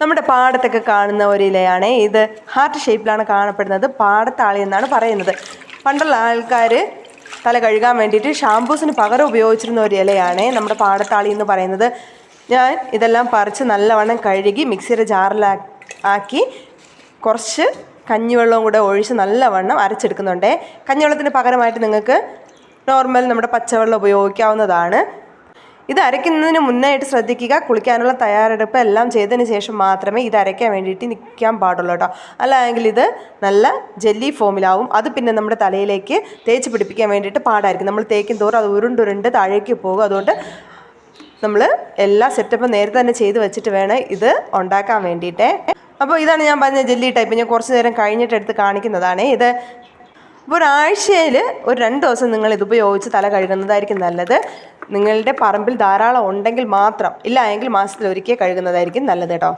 നമ്മുടെ പാടത്തൊക്കെ കാണുന്ന ഒരു ഇലയാണ് ഇത്. ഹാർട്ട് ഷേപ്പിലാണ് കാണപ്പെടുന്നത്. പാടത്താളി എന്നാണ് പറയുന്നത്. പണ്ടുള്ള ആൾക്കാർ തല കഴുകാൻ വേണ്ടിയിട്ട് ഷാംപൂസിന് പകരം ഉപയോഗിച്ചിരുന്ന ഒരു ഇലയാണ് നമ്മുടെ പാടത്താളി എന്ന് പറയുന്നത്. ഞാൻ ഇതെല്ലാം പറിച്ച് നല്ലവണ്ണം കഴുകി മിക്സിയുടെ ജാറിലാക്കി കുറച്ച് കഞ്ഞിവെള്ളവും കൂടെ ഒഴിച്ച് നല്ലവണ്ണം അരച്ചെടുക്കുന്നുണ്ട്. കഞ്ഞിവെള്ളത്തിന് പകരമായിട്ട് നിങ്ങൾക്ക് നോർമൽ നമ്മുടെ പച്ചവെള്ളം ഉപയോഗിക്കാവുന്നതാണ്. ഇത് അരയ്ക്കുന്നതിന് മുന്നായിട്ട് ശ്രദ്ധിക്കുക, കുളിക്കാനുള്ള തയ്യാറെടുപ്പ് എല്ലാം ചെയ്തതിന് ശേഷം മാത്രമേ ഇത് അരയ്ക്കാൻ വേണ്ടിയിട്ട് നിൽക്കാൻ പാടുള്ളൂ കേട്ടോ. അല്ലെങ്കിൽ ഇത് നല്ല ജെല്ലി ഫോമിലാവും. അത് പിന്നെ നമ്മുടെ തലയിലേക്ക് തേച്ച് പിടിപ്പിക്കാൻ വേണ്ടിയിട്ട് പാടായിരിക്കും. നമ്മൾ തേക്കും തോറും അത് ഉരുണ്ടുരുണ്ട് താഴേക്ക് പോകും. അതുകൊണ്ട് നമ്മൾ എല്ലാ സെറ്റപ്പും നേരത്തെ തന്നെ ചെയ്ത് വെച്ചിട്ട് വേണം ഇത് ഉണ്ടാക്കാൻ വേണ്ടിയിട്ട്. അപ്പോൾ ഇതാണ് ഞാൻ പറഞ്ഞ ജെല്ലി ടൈപ്പ്. ഞാൻ കുറച്ച് നേരം കഴിഞ്ഞിട്ട് എടുത്ത് കാണിക്കുന്നതാണ് ഇത്. അപ്പോൾ ഒരാഴ്ചയിൽ ഒരു 2 ദിവസം നിങ്ങൾ ഇത് ഉപയോഗിച്ച് തല കഴുകുന്നതായിരിക്കും നല്ലത്. നിങ്ങളുടെ പറമ്പിൽ ധാരാളം ഉണ്ടെങ്കിൽ മാത്രം, ഇല്ല എങ്കിൽ മാസത്തിൽ ഒരിക്കൽ കഴുകുന്നതായിരിക്കും നല്ലത് കേട്ടോ.